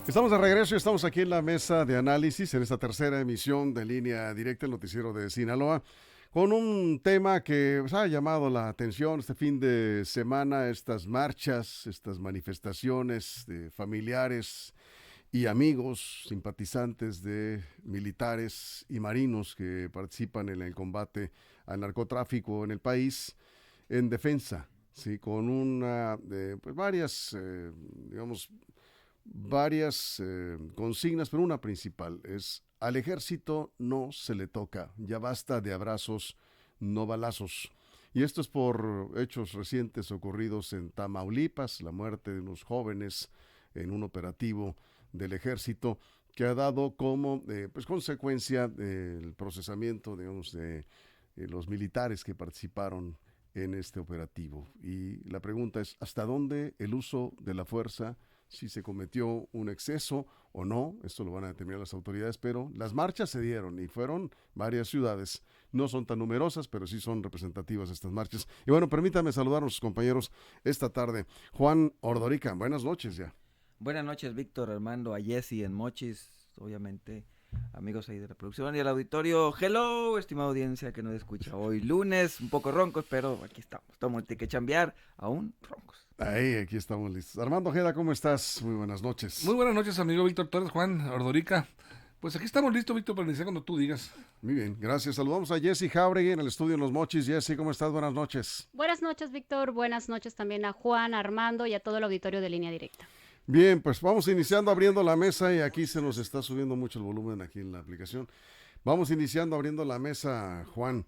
Estamos de regreso y estamos aquí en la mesa de análisis en esta tercera emisión de Línea Directa, el noticiero de Sinaloa, con un tema que ha llamado la atención este fin de semana, estas marchas, estas manifestaciones de familiares y amigos, simpatizantes de militares y marinos que participan en el combate al narcotráfico en el país en defensa, sí, con pues varias, digamos, varias consignas, pero una principal es: al ejército no se le toca, ya basta de abrazos, no balazos. Y esto es por hechos recientes ocurridos en Tamaulipas, la muerte de unos jóvenes en un operativo del ejército que ha dado como pues consecuencia el procesamiento, digamos, de los militares que participaron en este operativo. Y la pregunta es: ¿hasta dónde el uso de la fuerza, si se cometió un exceso o no? Esto lo van a determinar las autoridades, pero las marchas se dieron y fueron varias ciudades. No son tan numerosas, pero sí son representativas estas marchas. Y bueno, permítame saludar a nuestros compañeros esta tarde. Juan Ordorica, buenas noches ya. Buenas noches, Víctor, Armando, a Jesse en Mochis, obviamente, amigos ahí de la producción y el auditorio. Hello, estimada audiencia que nos escucha hoy lunes, un poco roncos, pero aquí estamos. Estamos que chambear, aún roncos. Ahí, aquí estamos listos. Armando Ojeda, ¿cómo estás? Muy buenas noches. Muy buenas noches, amigo Víctor Torres, Juan Ordorica. Pues aquí estamos listos, Víctor, para iniciar cuando tú digas. Muy bien, gracias. Saludamos a Jesse Jauregui en el estudio en Los Mochis. Jesse, ¿cómo estás? Buenas noches. Buenas noches, Víctor. Buenas noches también a Juan, a Armando y a todo el auditorio de Línea Directa. Bien, pues vamos iniciando abriendo la mesa y aquí se nos está subiendo mucho el volumen aquí en la aplicación. Vamos iniciando abriendo la mesa, Juan.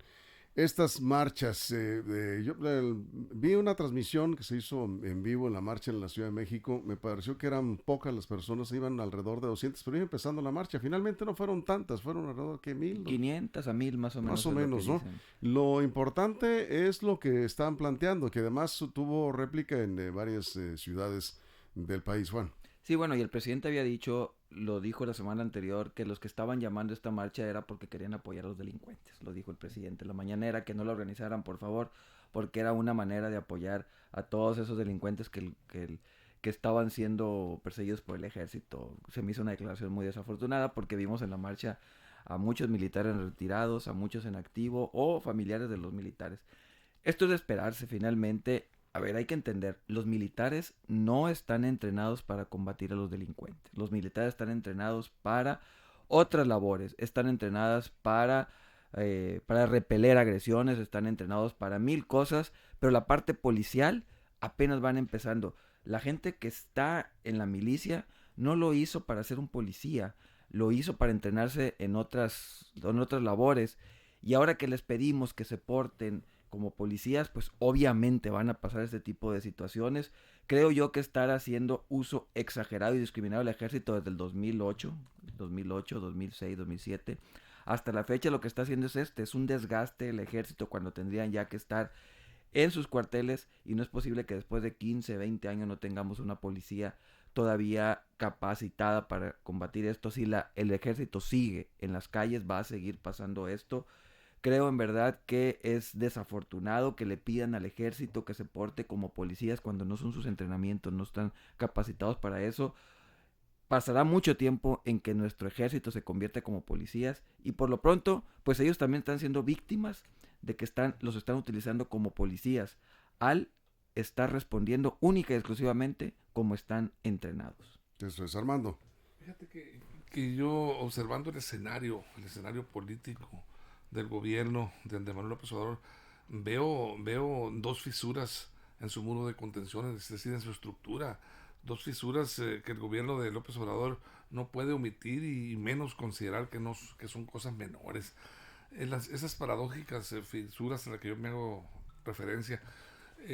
Estas marchas, yo vi una transmisión que se hizo en vivo en la marcha en la Ciudad de México. Me pareció que eran pocas las personas, iban alrededor de 200, pero iba empezando la marcha. Finalmente no fueron tantas, fueron alrededor de 1000. 500 a 1000 más o menos. Más o menos, ¿no? Lo importante es lo que están planteando, que además tuvo réplica en varias ciudades del país, Juan. Sí, bueno, y el presidente había dicho, lo dijo la semana anterior, que los que estaban llamando a esta marcha era porque querían apoyar a los delincuentes. Lo dijo el presidente en la mañanera, que no la organizaran, por favor, porque era una manera de apoyar a todos esos delincuentes que estaban siendo perseguidos por el ejército. Se me hizo una declaración muy desafortunada porque vimos en la marcha a muchos militares retirados, a muchos en activo o familiares de los militares. Esto es de esperarse finalmente. A ver, hay que entender, los militares no están entrenados para combatir a los delincuentes. Los militares están entrenados para otras labores, están entrenadas para repeler agresiones, están entrenados para mil cosas, pero la parte policial apenas van empezando. La gente que está en la milicia no lo hizo para ser un policía, lo hizo para entrenarse en otras labores. Y ahora que les pedimos que se porten como policías, pues obviamente van a pasar este tipo de situaciones. Creo yo que estar haciendo uso exagerado y discriminado del ejército desde el 2008, 2006, 2007, hasta la fecha lo que está haciendo es un desgaste del ejército cuando tendrían ya que estar en sus cuarteles, y no es posible que después de 15, 20 años no tengamos una policía todavía capacitada para combatir esto. Si el ejército sigue en las calles, va a seguir pasando esto. Creo en verdad que es desafortunado que le pidan al ejército que se porte como policías cuando no son sus entrenamientos, no están capacitados para eso. Pasará mucho tiempo en que nuestro ejército se convierta como policías, y por lo pronto, pues ellos también están siendo víctimas de que los están utilizando como policías al estar respondiendo única y exclusivamente como están entrenados. Eso es, Armando. Fíjate que yo, observando el escenario político del gobierno de Andrés Manuel López Obrador, veo dos fisuras en su muro de contención, es decir, en su estructura. Dos fisuras que el gobierno de López Obrador no puede omitir y menos considerar que son cosas menores. Esas paradójicas fisuras a las que yo me hago referencia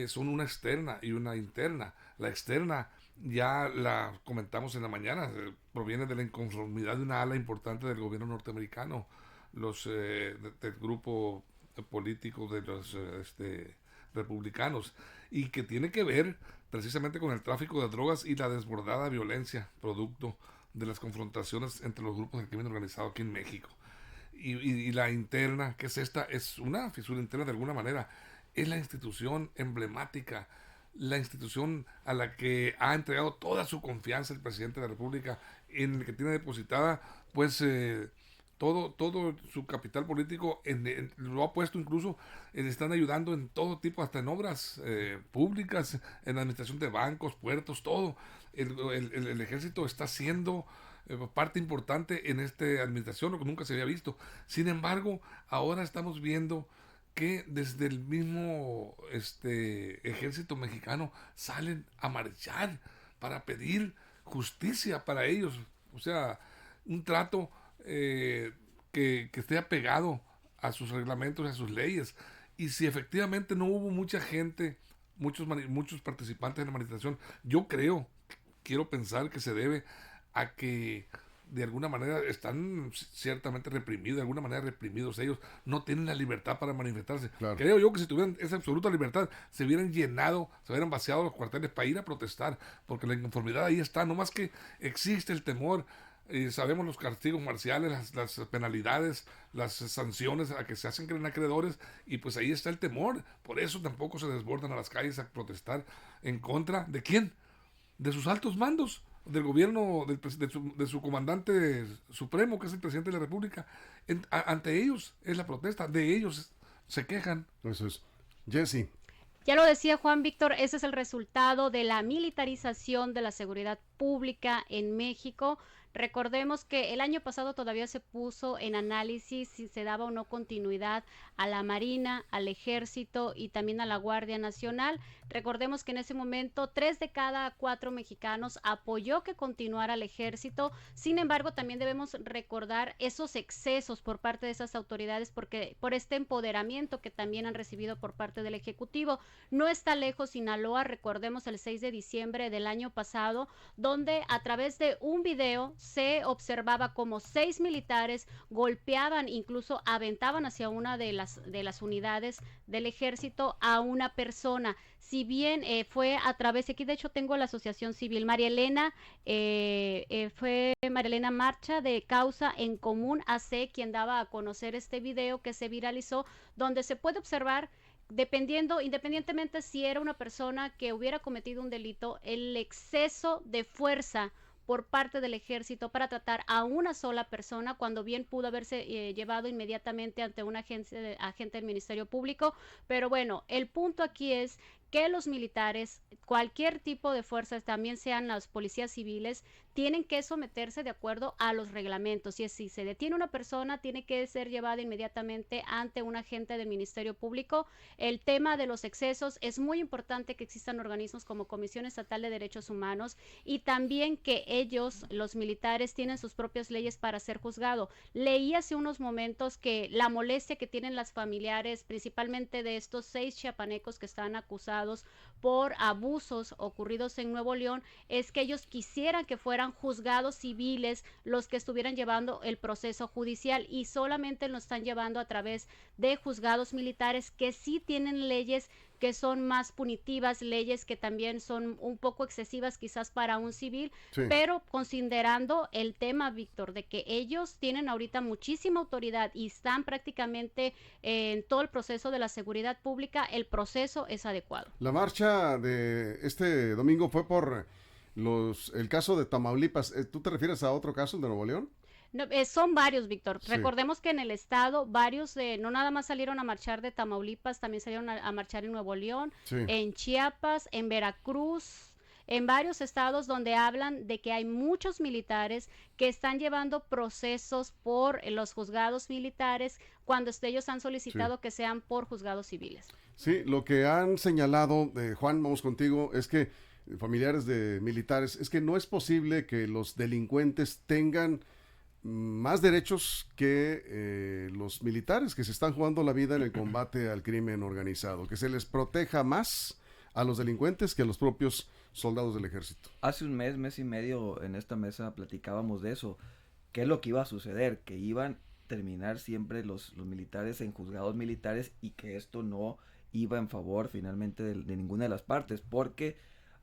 son una externa y una interna. La externa, ya la comentamos en la mañana, proviene de la inconformidad de una ala importante del gobierno norteamericano, del grupo político de los republicanos, y que tiene que ver precisamente con el tráfico de drogas y la desbordada violencia producto de las confrontaciones entre los grupos del crimen organizado aquí en México. Y la interna, que es una fisura interna de alguna manera, es la institución emblemática, la institución a la que ha entregado toda su confianza el presidente de la República, en el que tiene depositada, pues, todo su capital político, lo ha puesto incluso, están ayudando en todo tipo, hasta en obras públicas, en la administración de bancos, puertos, todo. El ejército está siendo parte importante en esta administración, lo que nunca se había visto. Sin embargo, ahora estamos viendo que desde el mismo ejército mexicano salen a marchar para pedir justicia para ellos, o sea, un trato que esté apegado a sus reglamentos y a sus leyes. Y si efectivamente no hubo mucha gente, muchos participantes en la manifestación, yo quiero pensar que se debe a que de alguna manera están ciertamente reprimidos, de alguna manera reprimidos ellos, no tienen la libertad para manifestarse. Claro. Creo yo que si tuvieran esa absoluta libertad, se hubieran llenado, se hubieran vaciado los cuarteles para ir a protestar, porque la inconformidad ahí está, no más que existe el temor. Sabemos los castigos marciales, las penalidades, las sanciones a que se hacen creer acreedores, y pues ahí está el temor. Por eso tampoco se desbordan a las calles a protestar en contra de ¿quién? De sus altos mandos, del gobierno, de su comandante supremo, que es el presidente de la República. Ante ellos es la protesta, de ellos se quejan. Eso es. Jesse. Ya lo decía Juan Víctor, ese es el resultado de la militarización de la seguridad pública en México. Recordemos que el año pasado todavía se puso en análisis si se daba o no continuidad a la Marina, al Ejército y también a la Guardia Nacional. Recordemos que en ese momento 3 de cada 4 mexicanos apoyó que continuara el Ejército. Sin embargo, también debemos recordar esos excesos por parte de esas autoridades, porque por este empoderamiento que también han recibido por parte del Ejecutivo. No está lejos Sinaloa, recordemos el 6 de diciembre del año pasado, donde a través de un video se observaba como 6 militares golpeaban, incluso aventaban hacia una de las unidades del ejército a una persona. Si bien fue a través, aquí de hecho tengo la asociación civil, María Elena, fue María Elena Marcha de Causa en Común AC quien daba a conocer este video que se viralizó, donde se puede observar, independientemente si era una persona que hubiera cometido un delito, el exceso de fuerza por parte del ejército para tratar a una sola persona, cuando bien pudo haberse llevado inmediatamente ante un agente del Ministerio Público. Pero bueno, el punto aquí es que los militares, cualquier tipo de fuerzas, también sean las policías civiles, tienen que someterse de acuerdo a los reglamentos. Y si se detiene una persona, tiene que ser llevada inmediatamente ante un agente del Ministerio Público. El tema de los excesos, es muy importante que existan organismos como Comisión Estatal de Derechos Humanos, y también que ellos, los militares, tienen sus propias leyes para ser juzgado. Leí hace unos momentos que la molestia que tienen las familiares, principalmente de estos 6 chiapanecos que están acusados por abusos ocurridos en Nuevo León, es que ellos quisieran que fueran juzgados civiles los que estuvieran llevando el proceso judicial, y solamente lo están llevando a través de juzgados militares que sí tienen leyes que son más punitivas, leyes que también son un poco excesivas quizás para un civil, sí. Pero considerando el tema, Víctor, de que ellos tienen ahorita muchísima autoridad y están prácticamente en todo el proceso de la seguridad pública, el proceso es adecuado. La marcha de este domingo fue por el caso de Tamaulipas. ¿Tú te refieres a otro caso, el de Nuevo León? No, son varios, Víctor. Sí. Recordemos que en el estado varios no nada más salieron a marchar de Tamaulipas, también salieron a marchar en Nuevo León, sí. En Chiapas, en Veracruz, en varios estados donde hablan de que hay muchos militares que están llevando procesos por los juzgados militares cuando ellos han solicitado sí. que sean por juzgados civiles. Sí, lo que han señalado, Juan, vamos contigo, es que familiares de militares, es que no es posible que los delincuentes tengan más derechos que los militares que se están jugando la vida en el combate al crimen organizado, que se les proteja más a los delincuentes que a los propios soldados del ejército. Hace un mes y medio en esta mesa platicábamos de eso, qué es lo que iba a suceder, que iban a terminar siempre los militares en juzgados militares y que esto no iba en favor finalmente de ninguna de las partes, porque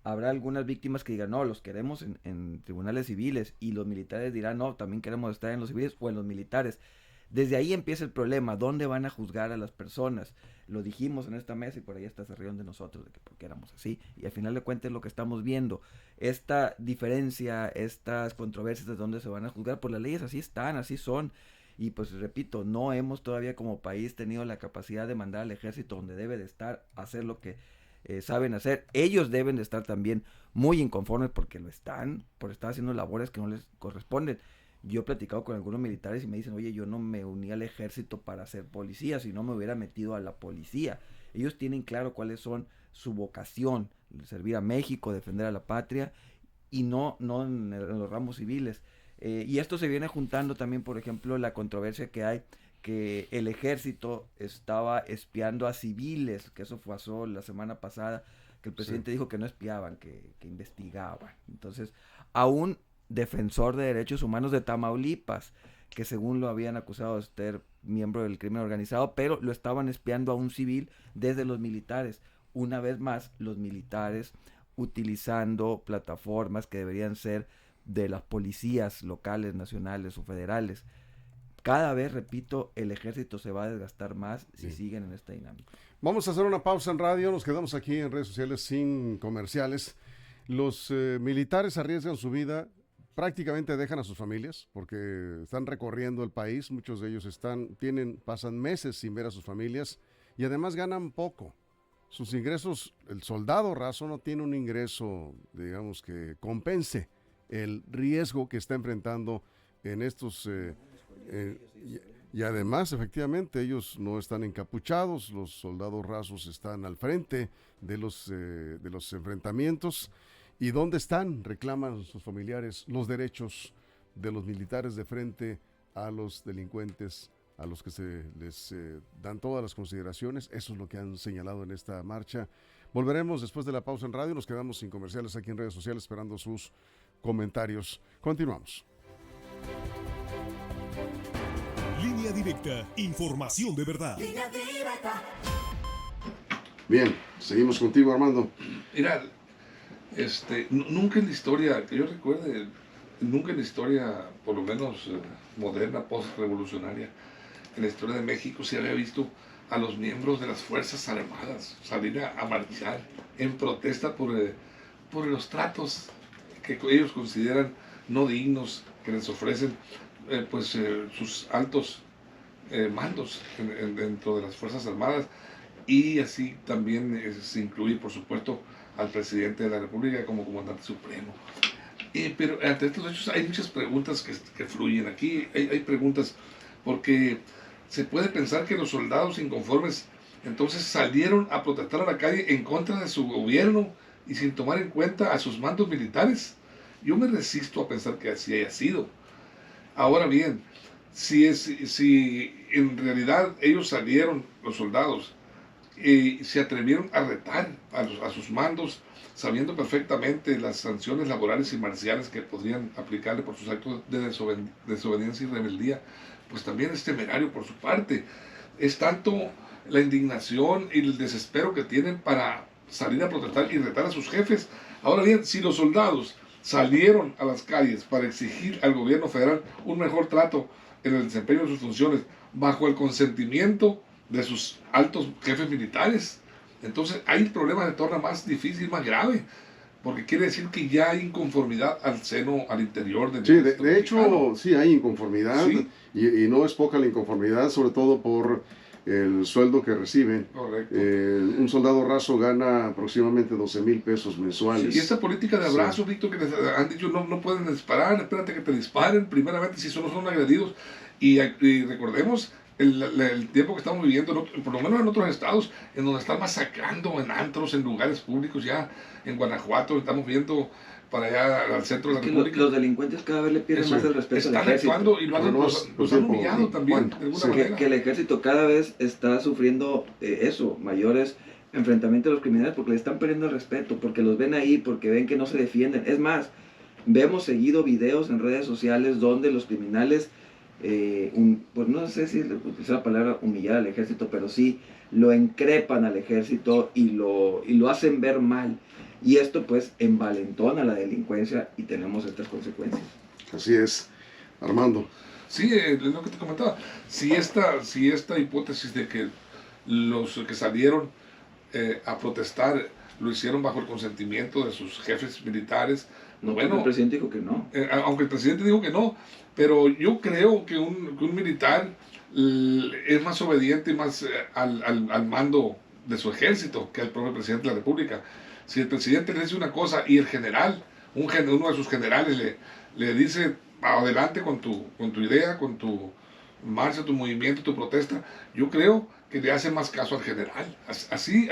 habrá algunas víctimas que digan, no, los queremos en tribunales civiles, y los militares dirán, no, también queremos estar en los civiles o en los militares. Desde ahí empieza el problema, ¿dónde van a juzgar a las personas? Lo dijimos en esta mesa y por ahí hasta se rieron de nosotros, de que porque éramos así, y al final de cuentas es lo que estamos viendo. Esta diferencia, estas controversias de dónde se van a juzgar, pues las leyes así están, así son. Y pues repito, no hemos todavía como país tenido la capacidad de mandar al ejército donde debe de estar, hacer lo que saben hacer. Ellos deben de estar también muy inconformes porque lo están, por estar haciendo labores que no les corresponden. Yo he platicado con algunos militares y me dicen, oye, yo no me uní al ejército para ser policía, si no me hubiera metido a la policía. Ellos tienen claro cuáles son su vocación, servir a México, defender a la patria, y no en los ramos civiles. Y esto se viene juntando también, por ejemplo, la controversia que hay, que el ejército estaba espiando a civiles, que eso pasó la semana pasada, que el presidente dijo que no espiaban, que investigaban. Entonces, aún defensor de derechos humanos de Tamaulipas, que según lo habían acusado de ser miembro del crimen organizado, pero lo estaban espiando a un civil desde los militares. Una vez más, los militares utilizando plataformas que deberían ser de las policías locales, nacionales o federales. Cada vez, repito, el ejército se va a desgastar más si siguen en esta dinámica. Vamos a hacer una pausa en radio, nos quedamos aquí en redes sociales sin comerciales. Los militares arriesgan su vida, prácticamente dejan a sus familias porque están recorriendo el país, muchos de ellos pasan meses sin ver a sus familias y además ganan poco. Sus ingresos, el soldado raso no tiene un ingreso, digamos, que compense el riesgo que está enfrentando en estos... y además, efectivamente, ellos no están encapuchados, los soldados rasos están al frente de los enfrentamientos. ¿Y dónde están? Reclaman sus familiares los derechos de los militares de frente a los delincuentes, a los que se les dan todas las consideraciones. Eso es lo que han señalado en esta marcha. Volveremos después de la pausa en radio. Nos quedamos sin comerciales aquí en redes sociales esperando sus comentarios. Continuamos. Línea Directa, información de verdad. Bien, seguimos contigo, Armando. Mira, nunca en la historia, que yo recuerde, nunca en la historia, por lo menos moderna, post-revolucionaria, en la historia de México se había visto a los miembros de las Fuerzas Armadas salir a marchar en protesta por los tratos que ellos consideran no dignos que les ofrecen sus altos mandos dentro de las Fuerzas Armadas, y así también se incluye, por supuesto, al presidente de la República como comandante supremo. Pero ante estos hechos hay muchas preguntas que fluyen aquí. Hay preguntas porque se puede pensar que los soldados inconformes entonces salieron a protestar a la calle en contra de su gobierno y sin tomar en cuenta a sus mandos militares. Yo me resisto a pensar que así haya sido. Ahora bien, si en realidad ellos salieron, los soldados, se atrevieron a retar a sus mandos, sabiendo perfectamente las sanciones laborales y marciales que podrían aplicarle por sus actos de desobediencia y rebeldía, pues también es temerario por su parte. Es tanto la indignación y el desespero que tienen para salir a protestar y retar a sus jefes. Ahora bien, si los soldados salieron a las calles para exigir al gobierno federal un mejor trato en el desempeño de sus funciones bajo el consentimiento de sus altos jefes militares, entonces ahí el problema se torna más difícil, más grave, porque quiere decir que ya hay inconformidad al interior del ejército. Sí, de hecho, sí hay inconformidad, ¿sí? Y no es poca la inconformidad, sobre todo por el sueldo que reciben. Correcto. Un soldado raso gana aproximadamente 12,000 pesos mensuales. Sí, y esta política de abrazo, Víctor, que les han dicho no pueden disparar, espérate que te disparen, primeramente si no son agredidos. Y recordemos el tiempo que estamos viviendo, por lo menos en otros estados, en donde están masacrando en antros, en lugares públicos, ya en Guanajuato estamos viendo para allá al centro de la República. Los delincuentes cada vez le pierden más el respeto al ejército. Están actuando y los han humillado también, de alguna manera. Que el ejército cada vez está sufriendo mayores enfrentamientos a los criminales porque le están perdiendo el respeto, porque los ven ahí, porque ven que no se defienden. Es más, vemos seguido videos en redes sociales donde los criminales, pues no sé si utilizar la palabra humillar al ejército, pero sí lo increpan al ejército y lo hacen ver mal. Y esto pues envalentona la delincuencia y tenemos estas consecuencias. Así es, Armando. Sí, es lo que te comentaba. Si esta hipótesis de que los que salieron a protestar lo hicieron bajo el consentimiento de sus jefes militares, No, bueno, el presidente dijo que no. Aunque el presidente dijo que no, pero yo creo que un militar es más obediente y más al mando de su ejército que al propio presidente de la República. Si el presidente le dice una cosa y el general, uno de sus generales le dice adelante con tu idea, con tu marcha, tu movimiento, tu protesta, yo creo que le hace más caso al general. Así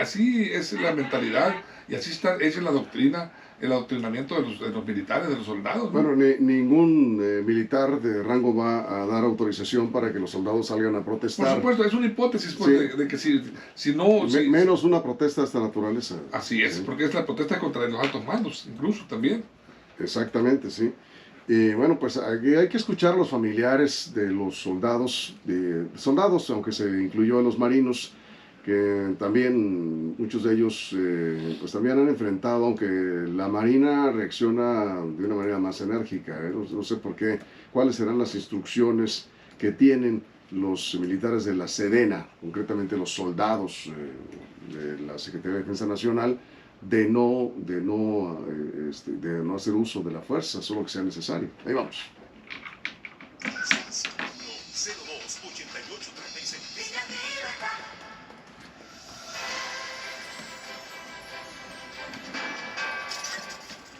es la mentalidad y así está hecha la doctrina, el adoctrinamiento de los militares, de los soldados, ¿no? Bueno, ningún militar de rango va a dar autorización para que los soldados salgan a protestar. Por supuesto, es una hipótesis pues, Sí. de que si no... Menos una protesta de esta naturaleza. Así es, Sí. porque es la protesta contra los altos mandos, incluso también. Exactamente, sí. Y bueno, pues aquí hay que escuchar a los familiares de los soldados, aunque se incluyó a los marinos, que también muchos de ellos pues también han enfrentado, aunque la Marina reacciona de una manera más enérgica, no sé por qué, cuáles serán las instrucciones que tienen los militares de la Sedena, concretamente los soldados de la Secretaría de Defensa Nacional, de no hacer uso de la fuerza, solo que sea necesario. Ahí vamos.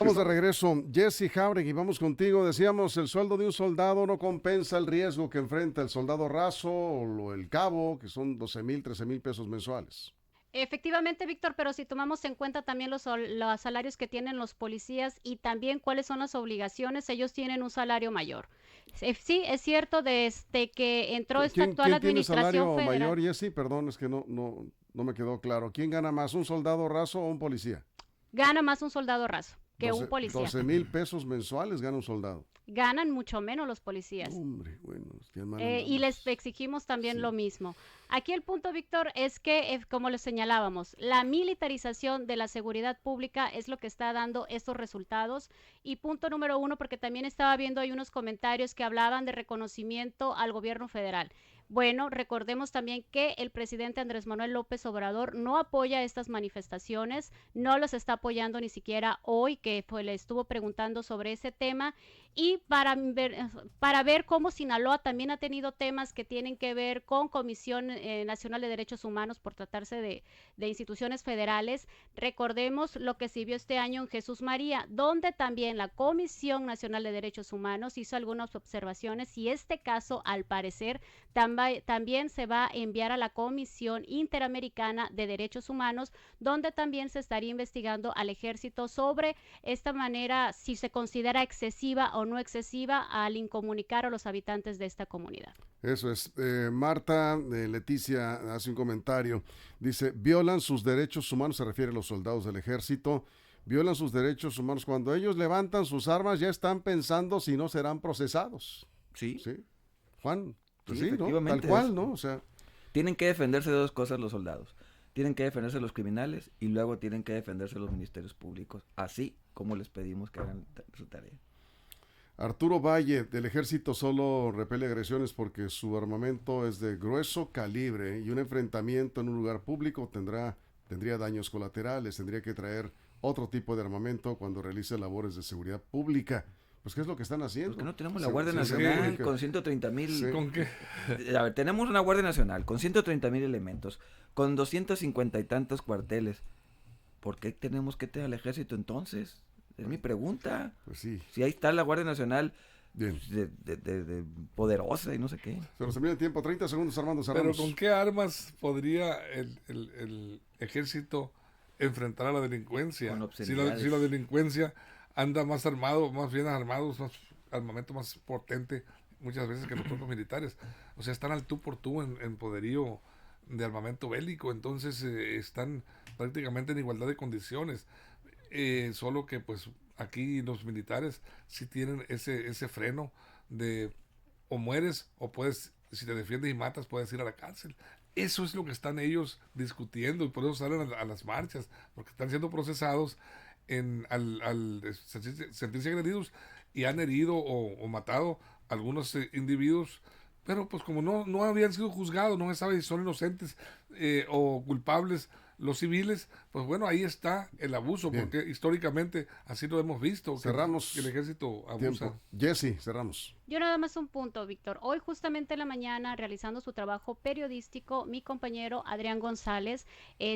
Vamos de regreso. Jesse Jauregui, vamos contigo. Decíamos, el sueldo de un soldado no compensa el riesgo que enfrenta el soldado raso o el cabo, que son 12,000, 13,000 pesos mensuales. Efectivamente, Víctor, pero si tomamos en cuenta también los salarios que tienen los policías y también cuáles son las obligaciones, ellos tienen un salario mayor. Sí, es cierto, desde que entró esta actual administración ¿Quién tiene salario federal, mayor, Jesse? Perdón, es que no me quedó claro. ¿Quién gana más, un soldado raso o un policía? gana más un soldado raso que un policía. 12,000 pesos mensuales gana un soldado. Ganan mucho menos los policías. Hombre, bueno, Y les exigimos también lo mismo. Aquí el punto, Víctor, es que, como les señalábamos, la militarización de la seguridad pública es lo que está dando estos resultados. Y punto número uno, porque también estaba viendo ahí unos comentarios que hablaban de reconocimiento al gobierno federal. Bueno, recordemos también que el presidente Andrés Manuel López Obrador no apoya estas manifestaciones, no los está apoyando ni siquiera hoy, que le estuvo preguntando sobre ese tema. Y para ver cómo Sinaloa también ha tenido temas que tienen que ver con Comisión Nacional de Derechos Humanos por tratarse de instituciones federales. Recordemos lo que se vio este año en Jesús María, donde también la Comisión Nacional de Derechos Humanos hizo algunas observaciones y este caso, al parecer, también se va a enviar a la Comisión Interamericana de Derechos Humanos, donde también se estaría investigando al ejército sobre esta manera, si se considera excesiva o no excesiva al incomunicar a los habitantes de esta comunidad. Eso es. Marta Leticia hace un comentario. Dice, violan sus derechos humanos, se refiere a los soldados del ejército, violan sus derechos humanos. Cuando ellos levantan sus armas ya están pensando si no serán procesados. Sí. ¿Sí? Juan, pues Sí, sí, ¿no? efectivamente, Tal cual, ¿no? O sea, tienen que defenderse de dos cosas los soldados. Tienen que defenderse los criminales y luego tienen que defenderse los ministerios públicos, así como les pedimos que hagan su tarea. Arturo Valle, del ejército solo repele agresiones porque su armamento es de grueso calibre y un enfrentamiento en un lugar público tendría daños colaterales, tendría que traer otro tipo de armamento cuando realice labores de seguridad pública. Pues, ¿qué es lo que están haciendo? Porque no tenemos la Guardia Nacional con 130,000... Sí. ¿Con qué? A ver, tenemos una Guardia Nacional con 130,000 elementos, con 250 y tantos cuarteles. ¿Por qué tenemos que tener al ejército entonces? Es mi pregunta. Pues sí. Si ahí está la Guardia Nacional Bien. de poderosa y no sé qué. Se nos termina el tiempo. 30 segundos, Armando Pero Cerramos. ¿con qué armas podría el ejército enfrentar a la delincuencia? Con Si obscenidades. la delincuencia anda más armado, más bien armados, más armamento más potente muchas veces que los propios militares. O sea, están al tú por tú en poderío de armamento bélico, entonces están prácticamente en igualdad de condiciones. Solo que pues aquí los militares sí tienen ese freno de o mueres o puedes, si te defiendes y matas, puedes ir a la cárcel. Eso es lo que están ellos discutiendo y por eso salen a las marchas, porque están siendo procesados al sentirse agredidos y han herido o matado algunos individuos, pero pues como no habían sido juzgados, no se sabe si son inocentes o culpables los civiles, pues bueno, ahí está el abuso, Bien. porque históricamente así lo hemos visto, Cerramos que el ejército abusa. Tiempo. Jessy, cerramos. Yo nada más un punto, Víctor. Hoy justamente en la mañana, realizando su trabajo periodístico, mi compañero Adrián González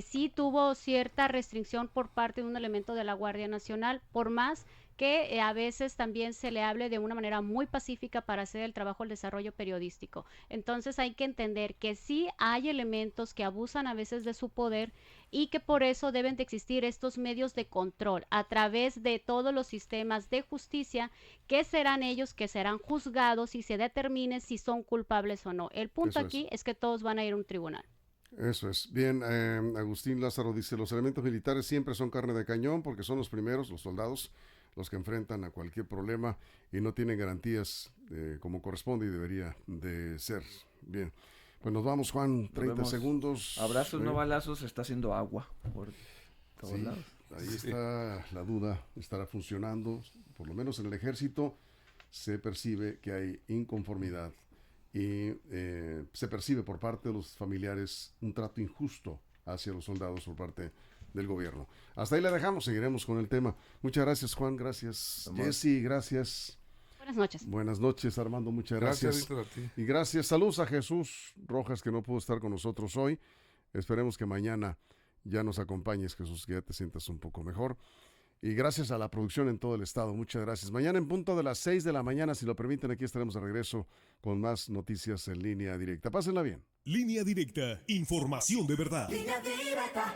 sí tuvo cierta restricción por parte de un elemento de la Guardia Nacional, por más que a veces también se le hable de una manera muy pacífica para hacer el trabajo, el desarrollo periodístico. Entonces hay que entender que sí hay elementos que abusan a veces de su poder y que por eso deben de existir estos medios de control a través de todos los sistemas de justicia, que serán ellos que serán juzgados y se determine si son culpables o no. El punto Eso aquí es que todos van a ir a un tribunal. Eso es. Bien, Agustín Lázaro dice, los elementos militares siempre son carne de cañón porque son los primeros, los soldados, los que enfrentan a cualquier problema y no tienen garantías como corresponde y debería de ser. Bien, pues nos vamos, Juan, 30 vemos. segundos. Abrazos, no balazos, se está haciendo agua por todos Sí, lados. ahí está la duda, estará funcionando, por lo menos en el ejército se percibe que hay inconformidad y se percibe por parte de los familiares un trato injusto hacia los soldados por parte del gobierno. Hasta ahí la dejamos, seguiremos con el tema. Muchas gracias, Juan, gracias, Jessy, gracias. Buenas noches. Buenas noches, Armando, muchas Gracias, gracias. Víctor, a ti. Y gracias, saludos a Jesús Rojas, que no pudo estar con nosotros hoy. Esperemos que mañana ya nos acompañes, Jesús, que ya te sientas un poco mejor. Y gracias a la producción en todo el estado, muchas gracias. Mañana en punto de las 6 de la mañana, si lo permiten, aquí estaremos de regreso con más noticias en línea directa. Pásenla bien. Línea directa, información de verdad. Línea directa.